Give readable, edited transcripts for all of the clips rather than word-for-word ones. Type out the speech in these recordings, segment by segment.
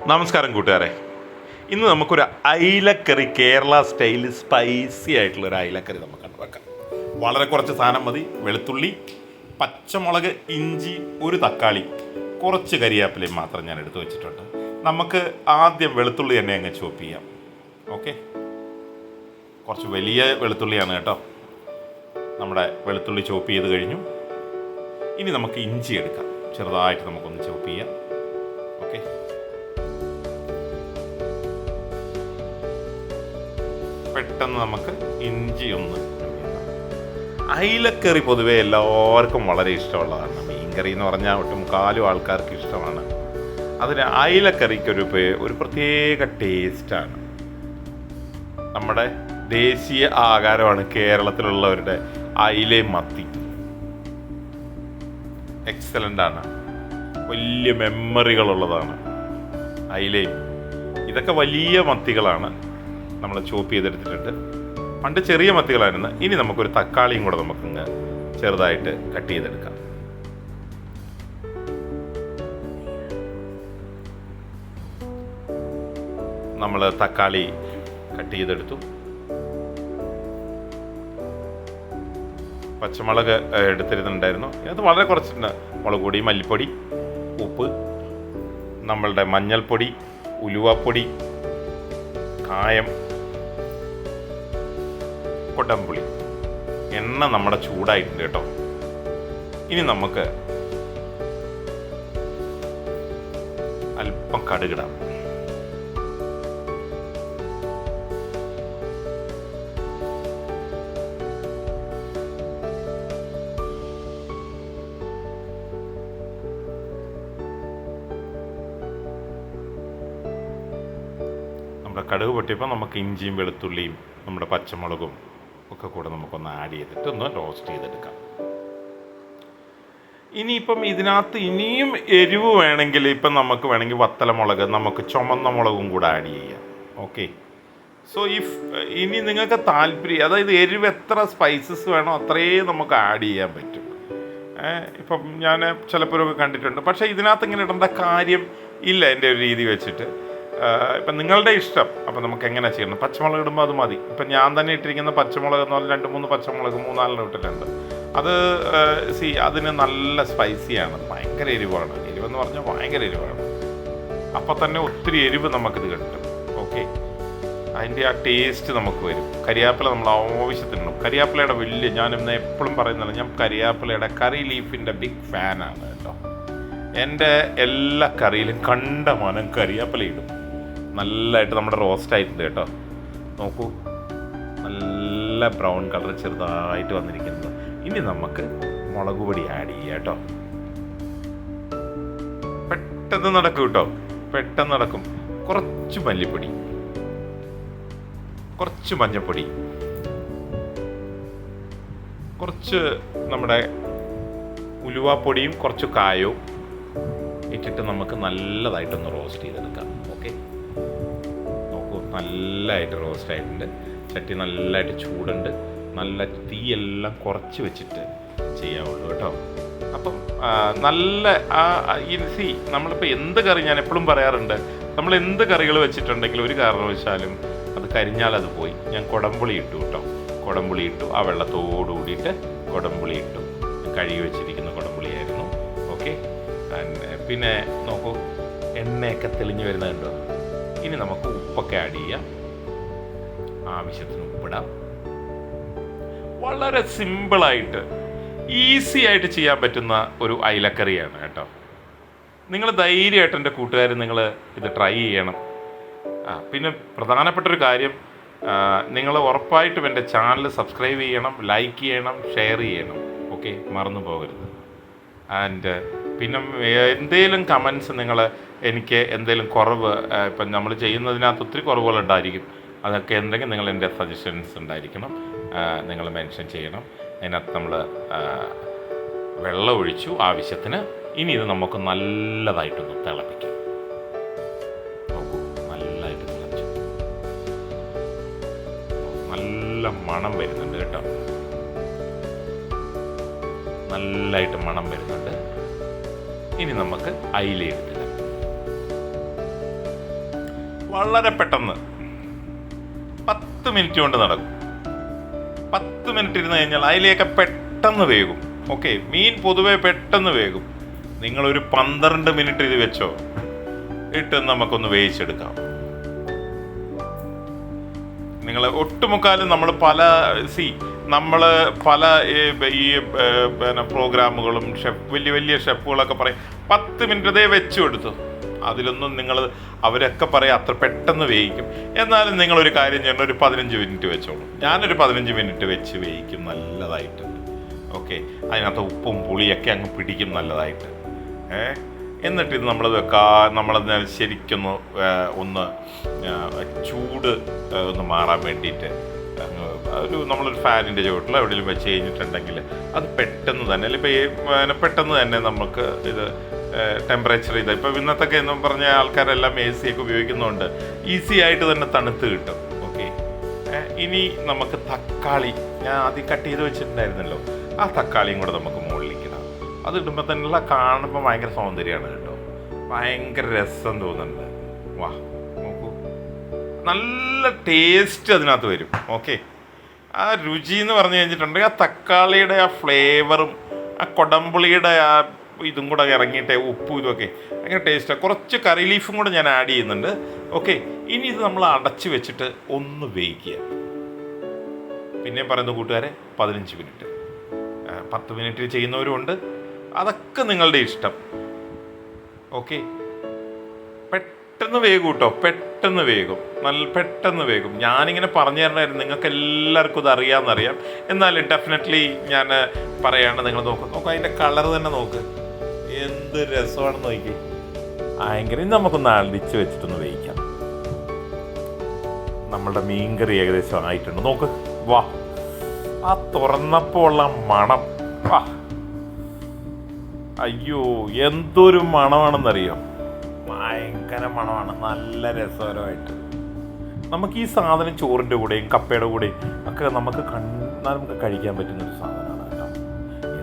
നമസ്കാരം കൂട്ടുകാരെ. ഇന്ന് നമുക്കൊരു അയിലക്കറി, കേരള സ്റ്റൈൽ സ്പൈസി ആയിട്ടുള്ളൊരു അയിലക്കറി നമുക്ക് ഉണ്ടാക്കാം. വളരെ കുറച്ച് സാധനം മതി. വെളുത്തുള്ളി, പച്ചമുളക്, ഇഞ്ചി, ഒരു തക്കാളി, കുറച്ച് കരിയാപ്പിലയും മാത്രം ഞാൻ എടുത്തു വെച്ചിട്ടുണ്ട്. നമുക്ക് ആദ്യം വെളുത്തുള്ളി തന്നെ അങ്ങ് ചോപ്പ് ചെയ്യാം. ഓക്കെ, കുറച്ച് വലിയ വെളുത്തുള്ളിയാണ് കേട്ടോ. നമ്മുടെ വെളുത്തുള്ളി ചോപ്പ് ചെയ്ത് കഴിഞ്ഞു. ഇനി നമുക്ക് ഇഞ്ചി എടുക്കാം. ചെറുതായിട്ട് നമുക്കൊന്ന് ചോപ്പ് ചെയ്യാം. ഓക്കെ, പെട്ടെന്ന് നമുക്ക് ഇഞ്ചി ഒന്ന്. അയിലക്കറി പൊതുവെ എല്ലാവർക്കും വളരെ ഇഷ്ടമുള്ളതാണ്. മീൻകറി എന്ന് പറഞ്ഞാൽ ഒട്ടും കാലും ആൾക്കാർക്ക് ഇഷ്ടമാണ്. അതിന് അയിലക്കറിക്കൊരു പ്രത്യേക ടേസ്റ്റാണ്. നമ്മുടെ ദേശീയ ആഹാരമാണ് കേരളത്തിലുള്ളവരുടെ അയിലയും മത്തി. എക്സലൻ്റ് ആണ്. വലിയ മെമ്മറികളുള്ളതാണ് അയിലയും. ഇതൊക്കെ വലിയ മത്തികളാണ്. നമ്മൾ ചോപ്പ് ചെയ്തെടുത്തിട്ടുണ്ട്. പണ്ട് ചെറിയ മത്തികളായിരുന്നു. ഇനി നമുക്കൊരു തക്കാളിയും കൂടെ നമുക്കിങ്ങ് ചെറുതായിട്ട് കട്ട് ചെയ്തെടുക്കാം. നമ്മൾ തക്കാളി കട്ട് ചെയ്തെടുത്തു. പച്ചമുളക് എടുത്തിരുന്നുണ്ടായിരുന്നു. ഇതിനകത്ത് വളരെ കുറച്ചുണ്ട്. മുളക് പൊടി, മല്ലിപ്പൊടി, ഉപ്പ്, നമ്മളുടെ മഞ്ഞൾപ്പൊടി, ഉലുവാപ്പൊടി, കായം, കൊടംപുളി. എണ്ണ നമ്മുടെ ചൂടായിട്ടുണ്ട് കേട്ടോ. ഇനി നമുക്ക് അല്പം കടുകിടാം. കടുക് പൊട്ടിയപ്പോൾ നമുക്ക് ഇഞ്ചിയും വെളുത്തുള്ളിയും നമ്മുടെ പച്ചമുളകും ഒക്കെ കൂടെ നമുക്കൊന്ന് ആഡ് ചെയ്തിട്ട് ഒന്ന് റോസ്റ്റ് ചെയ്തെടുക്കാം. ഇനിയിപ്പം ഇതിനകത്ത് ഇനിയും എരിവ് വേണമെങ്കിൽ ഇപ്പം നമുക്ക് വേണമെങ്കിൽ വത്തലമുളക്, നമുക്ക് ചുമന്ന മുളകും കൂടെ ആഡ് ചെയ്യാം. ഓക്കെ, സോ ഇനി നിങ്ങൾക്ക് താല്പര്യം, അതായത് എരിവ് എത്ര സ്പൈസസ് വേണോ അത്രയും നമുക്ക് ആഡ് ചെയ്യാൻ പറ്റും. ഇപ്പം ഞാൻ ചിലപ്പോഴൊക്കെ കണ്ടിട്ടുണ്ട്. പക്ഷേ ഇതിനകത്ത് ഇങ്ങനെ ഇടേണ്ട കാര്യം ഇല്ല എൻ്റെ ഒരു രീതി വെച്ചിട്ട്. ഇപ്പം നിങ്ങളുടെ ഇഷ്ടം. അപ്പം നമുക്ക് എങ്ങനെ ചെയ്യണം? പച്ചമുളക് ഇടുമ്പോൾ അത് മതി. ഇപ്പം ഞാൻ തന്നെ ഇട്ടിരിക്കുന്ന പച്ചമുളക് എന്ന് പറഞ്ഞാൽ 2-3 പച്ചമുളക് 3-4 ഇട്ടിട്ടുണ്ട്. അത് അതിന് നല്ല സ്പൈസിയാണ്. ഭയങ്കര എരിവാണ്. എരിവെന്ന് പറഞ്ഞാൽ ഭയങ്കര എരിവാണ്. അപ്പം തന്നെ ഒത്തിരി എരിവ് നമുക്കിത് കിട്ടും. ഓക്കെ, അതിൻ്റെ ആ ടേസ്റ്റ് നമുക്ക് വരും. കരിയാപ്പില നമ്മൾ ആവശ്യത്തിനുണ്ട്. കരിയാപ്പിലയുടെ ഞാൻ ഇന്ന് എപ്പോഴും പറയുന്നത്, ഞാൻ കരിയാപ്പിലയുടെ കറി ലീഫിൻ്റെ ബിഗ് ഫാനാണ് കേട്ടോ. എൻ്റെ എല്ലാ കറിയിലും കണ്ടമാനം കരിയാപ്പില ഇടും. നല്ലതായിട്ട് നമ്മുടെ റോസ്റ്റ് ആയിട്ടുണ്ട് കേട്ടോ. നോക്കൂ, നല്ല ബ്രൗൺ കളർ ചെറുതായിട്ട് വന്നിരിക്കുന്നത്. ഇനി നമുക്ക് മുളക് പൊടി ആഡ് ചെയ്യാം കേട്ടോ. പെട്ടെന്ന് നടക്കും കേട്ടോ, പെട്ടെന്ന് നടക്കും. കുറച്ച് മല്ലിപ്പൊടി, കുറച്ച് മഞ്ഞൾപ്പൊടി, കുറച്ച് നമ്മുടെ ഉലുവാപ്പൊടിയും കുറച്ച് കായവും ഇട്ടിട്ട് നമുക്ക് നല്ലതായിട്ടൊന്ന് റോസ്റ്റ് ചെയ്തെടുക്കാം. ഓക്കെ, നോക്കൂ, നല്ലതായിട്ട് റോസ്റ്റ് ആയിട്ടുണ്ട്. ചട്ടി നല്ലതായിട്ട് ചൂടുണ്ട്. നല്ല തീയെല്ലാം കുറച്ച് വെച്ചിട്ട് ചെയ്യാവുള്ളൂ കേട്ടോ. അപ്പം നല്ല നമ്മളിപ്പോൾ എന്ത് കറി, ഞാൻ എപ്പോഴും പറയാറുണ്ട്, നമ്മൾ എന്ത് കറികൾ വെച്ചിട്ടുണ്ടെങ്കിലും ഒരു കാരണവശാലും അത് കരിഞ്ഞാൽ അത് പോയി. ഞാൻ കുടംപുളി ഇട്ടു കേട്ടോ. കുടംപുളി ഇട്ടു. ആ വെള്ളത്തോടു കൂടിയിട്ട് കുടംപുളി ഇട്ടു. കഴുകി വെച്ചിരിക്കുന്ന കുടംപുളിയായിരുന്നു. ഓക്കെ, പിന്നെ നോക്കൂ, എണ്ണയൊക്കെ തെളിഞ്ഞ് വരുന്നുണ്ടോ. ഇനി നമുക്ക് ഉപ്പൊക്കെ ആഡ് ചെയ്യാം. ആവശ്യത്തിന് ഉപ്പിടാം. വളരെ സിമ്പിളായിട്ട് ഈസി ആയിട്ട് ചെയ്യാൻ പറ്റുന്ന ഒരു അയിലക്കറിയാണ് കേട്ടോ. നിങ്ങൾ ധൈര്യമായിട്ട് എൻ്റെ കൂട്ടുകാർ നിങ്ങൾ ഇത് ട്രൈ ചെയ്യണം. പിന്നെ പ്രധാനപ്പെട്ടൊരു കാര്യം, നിങ്ങൾ ഉറപ്പായിട്ടും എൻ്റെ ചാനൽ സബ്സ്ക്രൈബ് ചെയ്യണം, ലൈക്ക് ചെയ്യണം, ഷെയർ ചെയ്യണം. ഓക്കെ, മറന്നു പോകരുത്. ആൻഡ് പിന്നെ എന്തെങ്കിലും കമൻസ്, നിങ്ങൾ എനിക്ക് എന്തെങ്കിലും കുറവ്, ഇപ്പം നമ്മൾ ചെയ്യുന്നതിനകത്ത് ഒത്തിരി കുറവുകളുണ്ടായിരിക്കും. അതൊക്കെ എന്തെങ്കിലും നിങ്ങൾ എൻ്റെ സജഷൻസ് ഉണ്ടായിരിക്കണം, നിങ്ങൾ മെൻഷൻ ചെയ്യണം. അതിനകത്ത് നമ്മൾ വെള്ളം ഒഴിച്ചു ആവശ്യത്തിന്. ഇനി ഇത് നമുക്ക് നല്ലതായിട്ടൊന്ന് തിളപ്പിക്കാം. നോക്കൂ, നല്ലതായിട്ട് തിളച്ചു. നല്ല മണം വരുന്നുണ്ട് കേട്ടോ. നല്ലതായിട്ട് മണം വരുന്നുണ്ട്. ഇനി നമുക്ക് അയില എടുത്തിടാം. വളരെ പെട്ടെന്ന് 10 മിനിറ്റ് കൊണ്ട് നടക്കും. 10 മിനിറ്റ് ഇരുന്ന് കഴിഞ്ഞാൽ അതിലേക്ക് പെട്ടെന്ന് വേകും. ഓക്കെ, മീൻ പൊതുവെ പെട്ടെന്ന് വേകും. നിങ്ങളൊരു 12 മിനിറ്റ് ഇത് വെച്ചോ, ഇട്ട് നമുക്കൊന്ന് വേവിച്ചെടുക്കാം. നിങ്ങൾ ഒട്ടുമുക്കാലും നമ്മൾ പല ഈ പിന്നെ പ്രോഗ്രാമുകളും വലിയ വലിയ ഷെഫുകളൊക്കെ പറയും 10 മിനിറ്റ് ഇതേ വെച്ചു കൊടുത്തു. അതിലൊന്നും അവരൊക്കെ പറയും അത്ര പെട്ടെന്ന് വേവിക്കും. എന്നാലും നിങ്ങളൊരു കാര്യം ചെയ്യണം, ഒരു 15 മിനിറ്റ് വെച്ചോളൂ. ഞാനൊരു 15 മിനിറ്റ് വെച്ച് വേവിക്കും നല്ലതായിട്ട്. ഓക്കെ, അതിനകത്ത് ഉപ്പും പുളിയൊക്കെ അങ്ങ് പിടിക്കും നല്ലതായിട്ട്. എന്നിട്ട് ഇത് നമ്മളത് ശരിക്കൊന്ന് ഒന്ന് ചൂട് ഒന്ന് മാറാൻ വേണ്ടിയിട്ട് നമ്മളൊരു ഫാനിൻ്റെ ചുവട്ടിൽ എവിടെയെങ്കിലും വെച്ച് കഴിഞ്ഞിട്ടുണ്ടെങ്കിൽ അത് പെട്ടെന്ന് തന്നെ പെട്ടെന്ന് തന്നെ നമുക്ക് ഇത് ടെമ്പറേച്ചർ ഇപ്പോൾ ഇന്നത്തൊക്കെ എന്ന് പറഞ്ഞ ആൾക്കാരെല്ലാം AC ഒക്കെ ഉപയോഗിക്കുന്നുണ്ട്, ഈസി ആയിട്ട് തന്നെ തണുത്ത് കിട്ടും. ഓക്കെ, ഇനി നമുക്ക് തക്കാളി ഞാൻ ആദ്യം കട്ട് ചെയ്ത് വെച്ചിട്ടുണ്ടായിരുന്നല്ലോ, ആ തക്കാളിയും കൂടെ നമുക്ക് മുകളിലേക്ക് ഇടാം. അത് ഇടുമ്പോൾ തന്നെ കാണുമ്പോൾ ഭയങ്കര സൗന്ദര്യമാണ് കേട്ടോ, ഭയങ്കര രസം തോന്നുന്നുണ്ട്. വാ നോക്കൂ, നല്ല ടേസ്റ്റ് അതിനകത്ത് വരും. ഓക്കെ, ആ രുചി എന്ന് പറഞ്ഞു കഴിഞ്ഞിട്ടുണ്ടെങ്കിൽ ആ തക്കാളിയുടെ ആ ഫ്ലേവറും ആ കൊടംപുളിയുടെ ആ ഇതും കൂടെ ഇറങ്ങിയിട്ട് ഉപ്പും ഇതൊക്കെ ഭയങ്കര ടേസ്റ്റാണ്. കുറച്ച് കറി ലീഫും കൂടെ ഞാൻ ആഡ് ചെയ്യുന്നുണ്ട്. ഓക്കെ, ഇനി ഇത് നമ്മൾ അടച്ച് വെച്ചിട്ട് ഒന്ന് വേവിക്കുക. പിന്നെ പറയുന്ന കൂട്ടുകാരെ 15 മിനിറ്റ് 10 മിനിറ്റിൽ ചെയ്യുന്നവരുമുണ്ട്, അതൊക്കെ നിങ്ങളുടെ ഇഷ്ടം. ഓക്കെ, പെട്ടെന്ന് വേഗം കേട്ടോ, പെട്ടെന്ന് വേഗം. ഞാനിങ്ങനെ പറഞ്ഞു തരണമായിരുന്നു, നിങ്ങൾക്ക് എല്ലാവർക്കും ഇത് അറിയാമെന്നറിയാം. എന്നാലും ഡെഫിനറ്റ്ലി ഞാൻ പറയാണ്, നിങ്ങൾ നോക്ക് അതിൻ്റെ കളർ തന്നെ നോക്ക്, എന്ത് രസമാണെന്ന് നോക്കി. ഭയങ്കര. ഇനി നമുക്കൊന്ന് അടിച്ച് വെച്ചിട്ടൊന്ന് വേവിക്കാം. നമ്മളുടെ മീൻകറി ഏകദേശം ആയിട്ടുണ്ട്. നോക്ക്, വാ, ആ തുറന്നപ്പോൾ ഉള്ള മണം, വാ, അയ്യോ എന്തൊരു മണമാണെന്നറിയോ, ഭയങ്കര മണമാണ്, നല്ല രസകരമായിട്ട്. നമുക്ക് ഈ സാധനം ചോറിൻ്റെ കൂടെയും കപ്പയുടെ കൂടെയും ഒക്കെ നമുക്ക് കഴിക്കാൻ പറ്റുന്നൊരു സാധനമാണ് കേട്ടോ.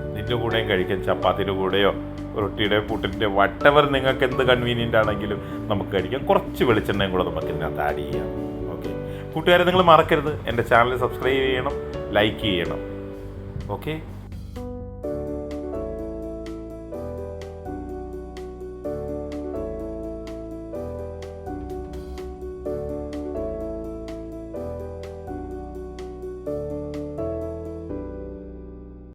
എന്തിൻ്റെ കൂടെയും കഴിക്കാം, ചപ്പാത്തിയുടെ കൂടെയോ റൊട്ടിയുടെ പുട്ടിൻ്റെ വട്ടവർ നിങ്ങൾക്ക് എന്ത് കൺവീനിയൻ്റ് ആണെങ്കിലും നമുക്ക് കഴിക്കാം. കുറച്ച് വെളിച്ചെണ്ണയും കൂടെ നമുക്ക് ഇതിനകത്ത് ആഡ് ചെയ്യാം. ഓക്കെ കൂട്ടുകാരെ, നിങ്ങൾ മറക്കരുത് എൻ്റെ ചാനൽ സബ്സ്ക്രൈബ് ചെയ്യണം, ലൈക്ക് ചെയ്യണം. ഓക്കെ.